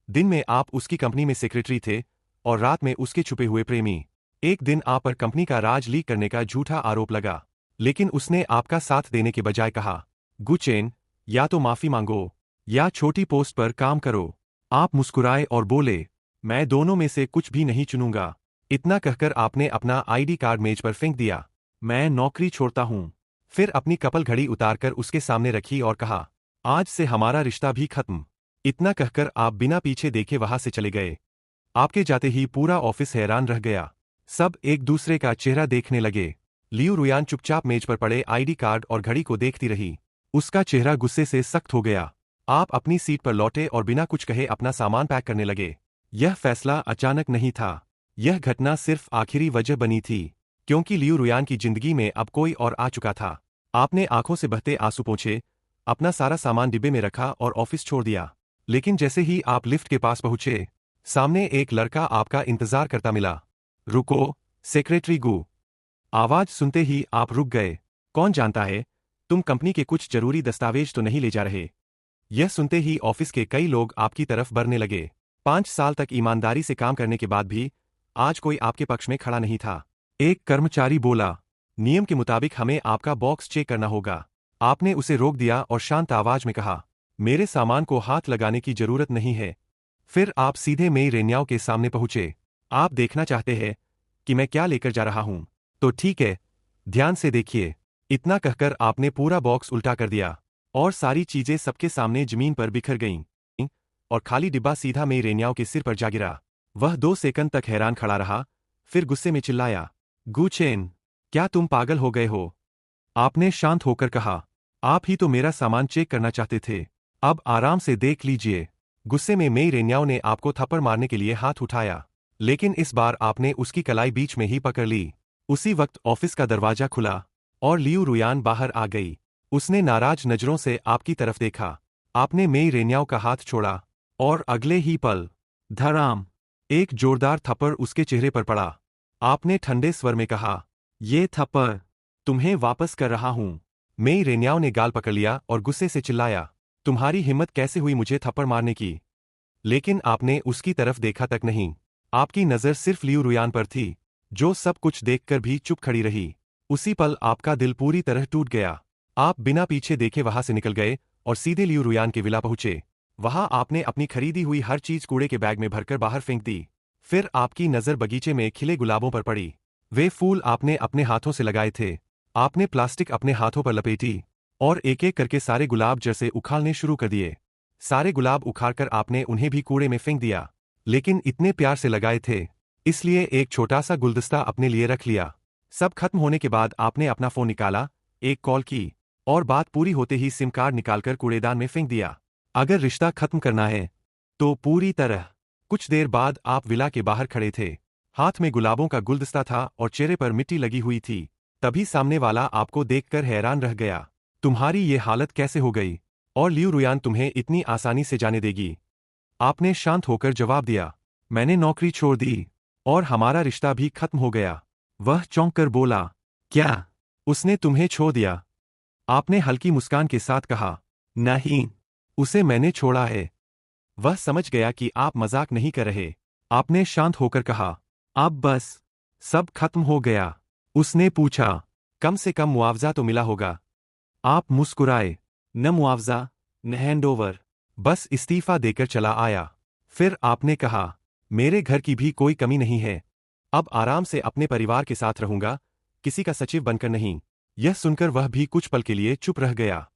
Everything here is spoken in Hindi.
दिन में आप उसकी कंपनी में सेक्रेटरी थे और रात में उसके छुपे हुए प्रेमी। एक दिन आप पर कंपनी का राज लीक करने का झूठा आरोप लगा, लेकिन उसने आपका साथ देने के बजाय कहा, गुचेन, या तो माफी मांगो या छोटी पोस्ट पर काम करो। आप मुस्कुराए और बोले, मैं दोनों में से कुछ भी नहीं चुनूंगा। इतना कहकर आपने अपना आईडी कार्ड मेज पर फेंक दिया। मैं नौकरी छोड़ता हूं। फिर अपनी कपल घड़ी उतारकर उसके सामने रखी और कहा, आज से हमारा रिश्ता भी खत्म। इतना कहकर आप बिना पीछे देखे वहां से चले गए। आपके जाते ही पूरा ऑफिस हैरान रह गया। सब एक दूसरे का चेहरा देखने लगे। लियू रुयान चुपचाप मेज पर पड़े आईडी कार्ड और घड़ी को देखती रही। उसका चेहरा गुस्से से सख्त हो गया। आप अपनी सीट पर लौटे और बिना कुछ कहे अपना सामान पैक करने लगे। यह फैसला अचानक नहीं था। यह घटना सिर्फ आखिरी वजह बनी थी, क्योंकि लियू रुयान की जिंदगी में अब कोई और आ चुका था। आपने आंखों से बहते आंसू पोंछे, अपना सारा सामान डिब्बे में रखा और ऑफिस छोड़ दिया। लेकिन जैसे ही आप लिफ्ट के पास पहुंचे, सामने एक लड़का आपका इंतजार करता मिला। रुको, सेक्रेटरी गू। आवाज सुनते ही आप रुक गए। कौन जानता है, तुम कंपनी के कुछ जरूरी दस्तावेज तो नहीं ले जा रहे। यह सुनते ही ऑफिस के कई लोग आपकी तरफ बढ़ने लगे। 5 साल तक ईमानदारी से काम करने के बाद भी आज कोई आपके पक्ष में खड़ा नहीं था। एक कर्मचारी बोला, नियम के मुताबिक हमें आपका बॉक्स चेक करना होगा। आपने उसे रोक दिया और शांत आवाज में कहा, मेरे सामान को हाथ लगाने की जरूरत नहीं है। फिर आप सीधे मेई रेन्याओ के सामने पहुंचे। आप देखना चाहते हैं कि मैं क्या लेकर जा रहा हूं? तो ठीक है, ध्यान से देखिए। इतना कहकर आपने पूरा बॉक्स उल्टा कर दिया और सारी चीजें सबके सामने जमीन पर बिखर गईं और खाली डिब्बा सीधा मेई रेन्याओ के सिर पर जा गिरा। वह 2 सेकंड तक हैरान खड़ा रहा, फिर गुस्से में चिल्लाया, गुचेन, क्या तुम पागल हो गए हो? आपने शांत होकर कहा, आप ही तो मेरा सामान चेक करना चाहते थे। अब आराम से देख लीजिए। गुस्से में मेई रेन्याओ ने आपको थप्पड़ मारने के लिए हाथ उठाया, लेकिन इस बार आपने उसकी कलाई बीच में ही पकड़ ली। उसी वक्त ऑफिस का दरवाजा खुला और लियू रुयान बाहर आ गई। उसने नाराज नजरों से आपकी तरफ देखा। आपने मेई रेन्याओ का हाथ छोड़ा और अगले ही पल, धड़ाम, एक जोरदार थप्पड़ उसके चेहरे पर पड़ा। आपने ठंडे स्वर में कहा, ये थप्पड़ तुम्हें वापस कर रहा हूं। मेई रेन्याओ ने गाल पकड़ लिया और गुस्से से चिल्लाया, तुम्हारी हिम्मत कैसे हुई मुझे थप्पड़ मारने की? लेकिन आपने उसकी तरफ देखा तक नहीं। आपकी नजर सिर्फ लियू रुयान पर थी, जो सब कुछ देखकर भी चुप खड़ी रही। उसी पल आपका दिल पूरी तरह टूट गया। आप बिना पीछे देखे वहां से निकल गए और सीधे लियू रुयान के विला पहुंचे। वहां आपने अपनी खरीदी हुई हर चीज कूड़े के बैग में भरकर बाहर फेंक दी। फिर आपकी नजर बगीचे में खिले गुलाबों पर पड़ी। वे फूल आपने अपने हाथों से लगाए थे। आपने प्लास्टिक अपने हाथों पर लपेटी और एक एक करके सारे गुलाब जड़ से उखाड़ने शुरू कर दिए। सारे गुलाब उखाड़कर आपने उन्हें भी कूड़े में फेंक दिया, लेकिन इतने प्यार से लगाए थे, इसलिए एक छोटा सा गुलदस्ता अपने लिए रख लिया। सब खत्म होने के बाद आपने अपना फोन निकाला, एक कॉल की और बात पूरी होते ही सिम कार्ड निकालकर कूड़ेदान में फेंक दिया। अगर रिश्ता खत्म करना है तो पूरी तरह। कुछ देर बाद आप विला के बाहर खड़े थे। हाथ में गुलाबों का गुलदस्ता था और चेहरे पर मिट्टी लगी हुई थी। तभी सामने वाला आपको देखकर हैरान रह गया। तुम्हारी ये हालत कैसे हो गई? और लियू रुयान तुम्हें इतनी आसानी से जाने देगी? आपने शांत होकर जवाब दिया, मैंने नौकरी छोड़ दी और हमारा रिश्ता भी खत्म हो गया। वह चौंक कर बोला, क्या? उसने तुम्हें छोड़ दिया? आपने हल्की मुस्कान के साथ कहा, नहीं, उसे मैंने छोड़ा है। वह समझ गया कि आप मजाक नहीं कर रहे। आपने शांत होकर कहा, अब बस सब खत्म हो गया। उसने पूछा, कम से कम मुआवजा तो मिला होगा? आप मुस्कुराए, न मुआवजा, न हैंडओवर, बस इस्तीफा देकर चला आया। फिर आपने कहा, मेरे घर की भी कोई कमी नहीं है। अब आराम से अपने परिवार के साथ रहूंगा, किसी का सचिव बनकर नहीं। यह सुनकर वह भी कुछ पल के लिए चुप रह गया।